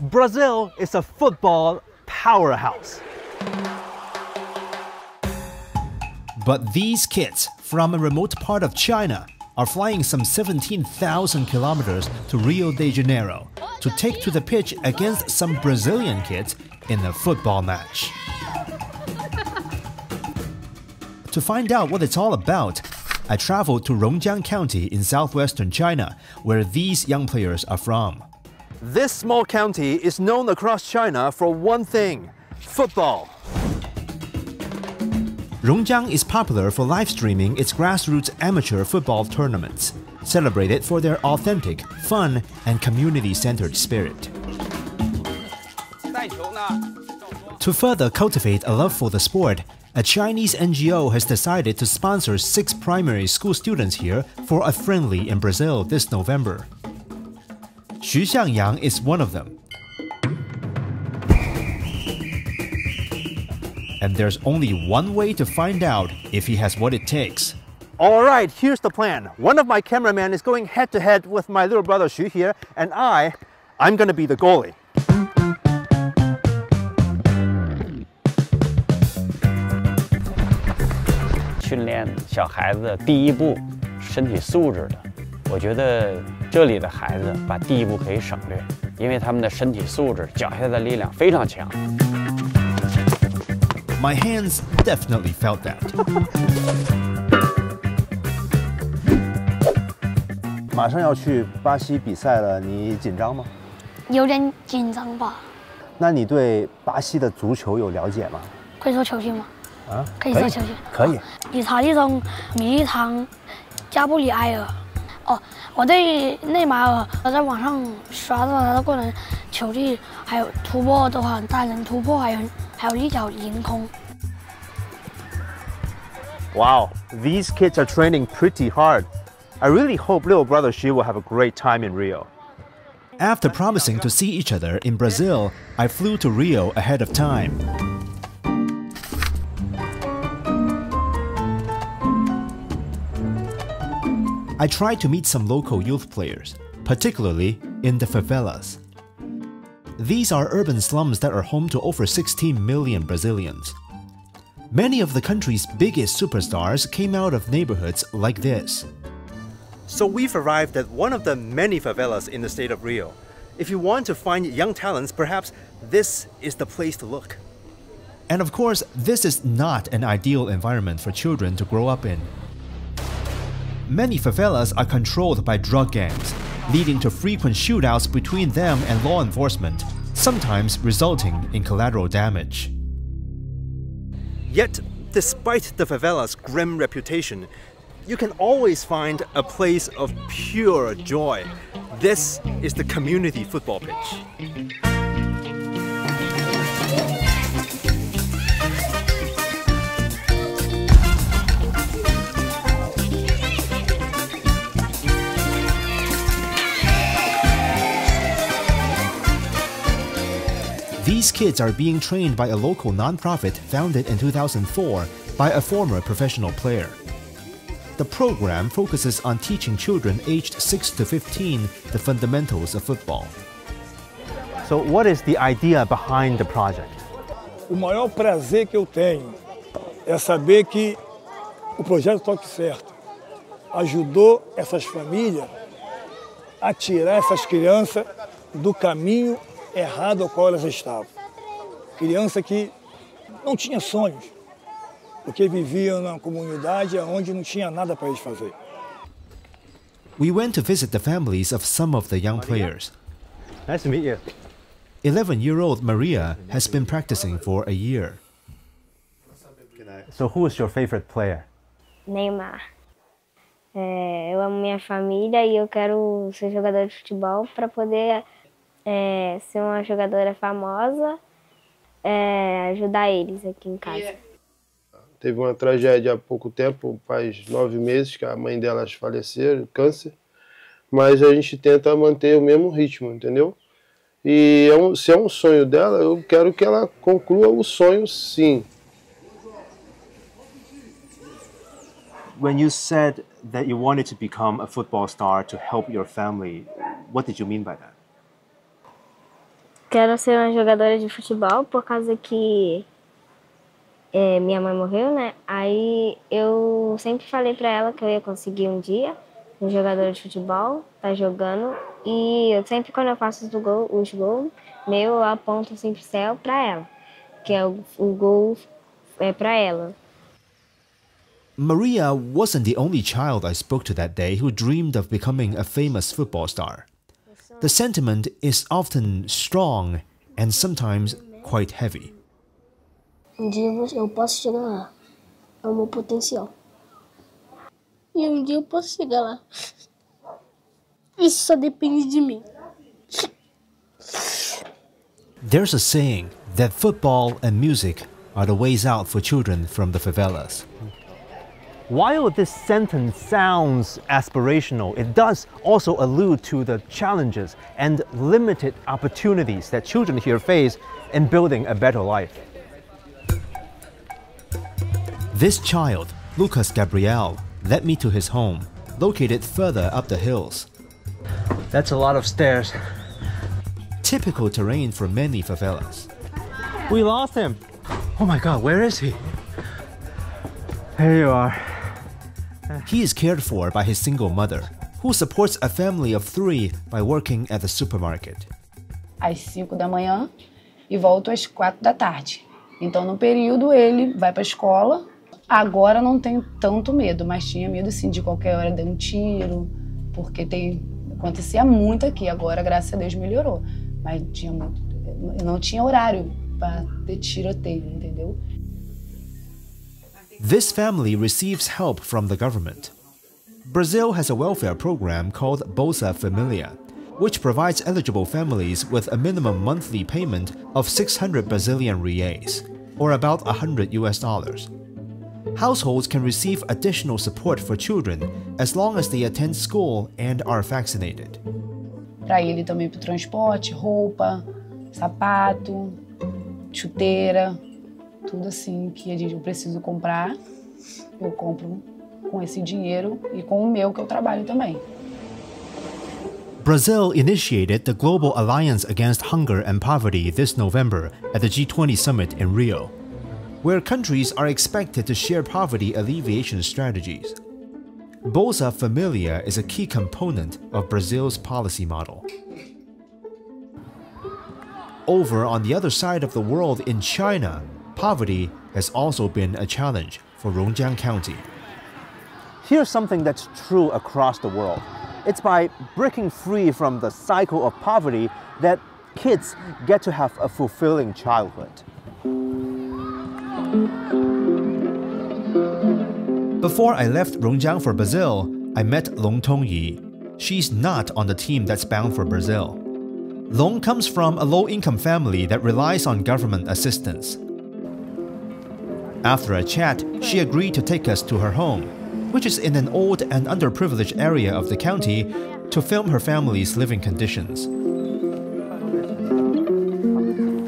Brazil is a football powerhouse. But these kids from a remote part of China are flying some 17,000 kilometers to Rio de Janeiro to take to the pitch against some Brazilian kids in a football match. To find out what it's all about, I traveled to Rongjiang County in southwestern China, where these young players are from. This small county is known across China for one thing: football. Rongjiang is popular for live streaming its grassroots amateur football tournaments, celebrated for their authentic, fun, and community-centered spirit. To further cultivate a love for the sport, a Chinese NGO has decided to sponsor 6 primary school students here for a friendly in Brazil this November. Xu Xiangyang is one of them. And there's only one way to find out if he has what it takes. All right, here's the plan. One of my cameramen is going head-to-head with my little brother Xu here, and I'm going to be the goalie. 训练小孩子的第一步，身体素质的，我觉得这里的孩子把第一步可以省略，因为他们的身体素质、脚下的力量非常强。 My hands definitely felt that. 马上要去巴西比赛了，你紧张吗？有点紧张吧。那你对巴西的足球有了解吗？可以说球星吗？啊，可以说球星。可以。理查利松、米利唐、加布里埃尔。哦，我对内马尔，我在网上刷到他的个人球技，还有突破都很大，人突破，还有一脚凌空。 Wow, these kids are training pretty hard. I really hope little brother Xu will have a great time in Rio. After promising to see each other in Brazil, I flew to Rio ahead of time. I tried to meet some local youth players, particularly in the favelas. These are urban slums that are home to over 16 million Brazilians. Many of the country's biggest superstars came out of neighborhoods like this. So we've arrived at one of the many favelas in the state of Rio. If you want to find young talents, perhaps this is the place to look. And of course, this is not an ideal environment for children to grow up in. Many favelas are controlled by drug gangs, leading to frequent shootouts between them and law enforcement, sometimes resulting in collateral damage. Yet, despite the favela's grim reputation, you can always find a place of pure joy. This is the community football pitch. These kids are being trained by a local nonprofit founded in 2004 by a former professional player. The program focuses on teaching children aged 6 to 15 the fundamentals of football. So what is the idea behind the project? O maior prazer que eu tenho é saber que o projeto Toque Certo ajudou essas famílias a tirar essas crianças do caminho errado ao qual elas estavam. Criança que não tinha sonhos, porque viviam na comunidade onde não tinha nada para eles fazer. We went to visit the families of some of the young players. Nice to meet you. 11-year-old Maria has been practicing for a year. So who is your favorite player? Neymar. Eu amo minha família e eu quero ser jogador de futebol para poder ser uma jogadora famosa, ajudar eles aqui em casa. Teve uma tragédia há pouco tempo, faz 9 meses que a mãe delas faleceu, câncer, mas a gente tenta manter o mesmo ritmo, entendeu? E se é um sonho dela, eu quero que ela conclua o sonho, sim. When you said that you wanted to become a football star to help your family, what did you mean by that? Quero ser uma jogadora de futebol por causa que minha mãe morreu, né? Aí eu sempre falei pra ela que eu ia conseguir um dia um jogador de futebol, tá jogando. E eu sempre quando eu faço os gols meu, eu aponto assim pro céu pra ela, que é o gol pra ela. Maria wasn't the only child I spoke to that day who dreamed of becoming a famous football star. The sentiment is often strong and sometimes quite heavy. Um dia eu posso chegar lá. É o meu potencial. E um dia eu posso chegar lá. Isso só depende de mim. There's a saying that football and music are the ways out for children from the favelas. While this sentence sounds aspirational, it does also allude to the challenges and limited opportunities that children here face in building a better life. This child, Lucas Gabriel, led me to his home, located further up the hills. That's a lot of stairs. Typical terrain for many favelas. We lost him. Oh my God, where is he? There you are. He is cared for by his single mother, who supports a family of 3 by working at the supermarket. Às 5 da manhã e volto às 4 da tarde. Então, no período, ele vai para a escola. Agora não tenho tanto medo, mas tinha medo sim de qualquer hora dar um tiro, porque acontecia muito aqui. Agora, graças a Deus, melhorou. Mas não tinha horário para ter tiroteio, entendeu? This family receives help from the government. Brazil has a welfare program called Bolsa Familia, which provides eligible families with a minimum monthly payment of 600 Brazilian reais, or about $100. Households can receive additional support for children as long as they attend school and are vaccinated. Para ele também para o transporte, roupa, sapato, chuteira, tudo assim que eu preciso comprar, eu compro com esse dinheiro e com o meu que eu trabalho também. Brazil initiated the Global Alliance Against Hunger and Poverty this November at the G20 summit in Rio, where countries are expected to share poverty alleviation strategies. Bolsa Familia is a key component of Brazil's policy model. Over on the other side of the world in China, poverty has also been a challenge for Rongjiang County. Here's something that's true across the world. It's by breaking free from the cycle of poverty that kids get to have a fulfilling childhood. Before I left Rongjiang for Brazil, I met Long Tongyi. She's not on the team that's bound for Brazil. Long comes from a low-income family that relies on government assistance. After a chat, she agreed to take us to her home, which is in an old and underprivileged area of the county, to film her family's living conditions.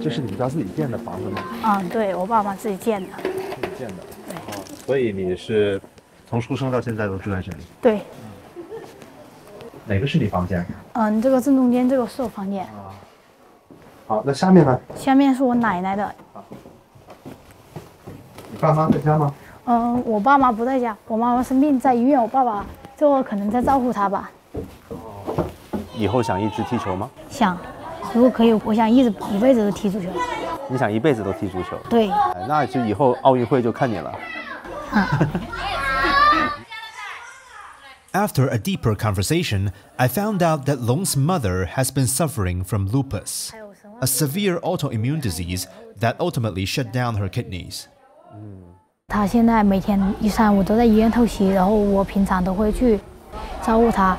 这是你家自己建的房子吗？啊，对，我爸妈自己建的。自己建的。对。所以你是从出生到现在都住在这里？对。哪个是你房间？这个正中间这个是我房间。啊。好，那下面呢？下面是我奶奶的。你爸妈在家吗？我爸妈不在家，我妈妈生病在医院，我爸爸就可能在照顾她吧。哦。以后想一直踢球吗？想，如果可以，我想一辈子都踢足球。你想一辈子都踢足球？对。那就以后奥运会就看你了。After a deeper conversation, I found out that Long's mother has been suffering from lupus, a severe autoimmune disease that ultimately shut down her kidneys. 她现在每天1、3、5都在医院透析，然后我平常都会去照顾她。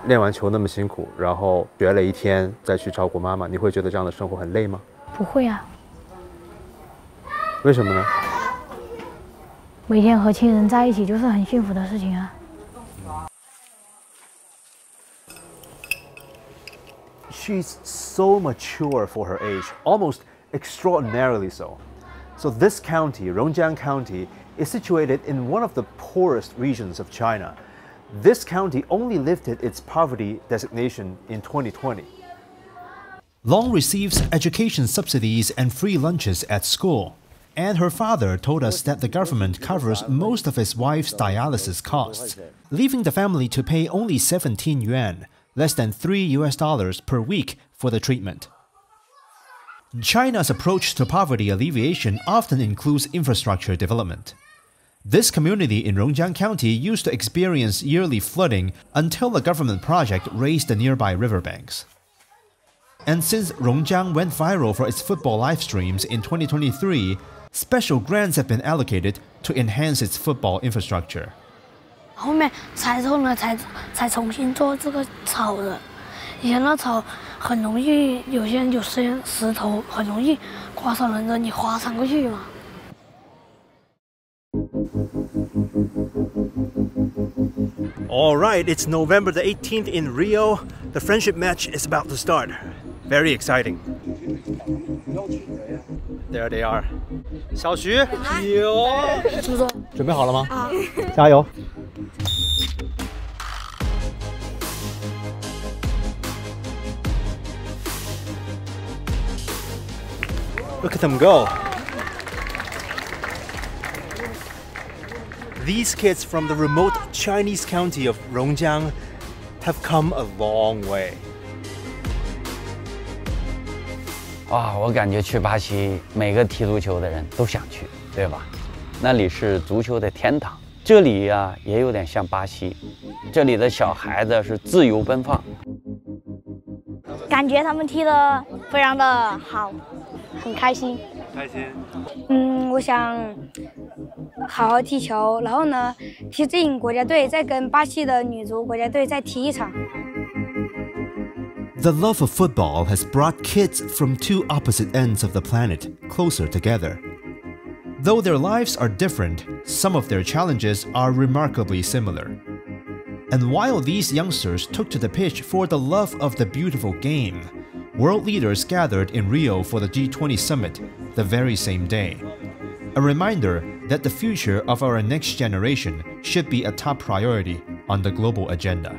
练完球那么辛苦，然后学了1天再去照顾妈妈，你会觉得这样的生活很累吗？不会啊。为什么呢？每天和亲人在一起就是很幸福的事情啊。She's so mature for her age, almost extraordinarily so. So this county, Rongjiang County, is situated in one of the poorest regions of China. This county only lifted its poverty designation in 2020. Long receives education subsidies and free lunches at school. And her father told us that the government covers most of his wife's dialysis costs, leaving the family to pay only 17 yuan, less than $3 per week for the treatment. China's approach to poverty alleviation often includes infrastructure development. This community in Rongjiang County used to experience yearly flooding until a government project raised the nearby riverbanks. And since Rongjiang went viral for its football live streams in 2023, special grants have been allocated to enhance its football infrastructure. 后面才后呢才重新做这个草的，以前那草很容易，有些人有石头，很容易刮伤人的，你滑上过去嘛。 All right, it's November the 18th in Rio. The friendship match is about to start. Very exciting. There they are. 小徐，有，准备好了吗？好，加油！ Look at them go. These kids from the remote Chinese county of Rongjiang have come a long way. 啊，我感觉去巴西，每个踢足球的人都想去，对吧？那里是足球的天堂。这里呀，也有点像巴西，这里的小孩子是自由奔放。感觉他们踢得非常的好，很开心。开心。我想好好踢球，然后呢，踢进国家队，再跟巴西的女足国家队再踢一场。 The love of football has brought kids from two opposite ends of the planet closer together. Though their lives are different, some of their challenges are remarkably similar. And while these youngsters took to the pitch for the love of the beautiful game, world leaders gathered in Rio for the G20 summit the very same day. A reminder that the future of our next generation should be a top priority on the global agenda.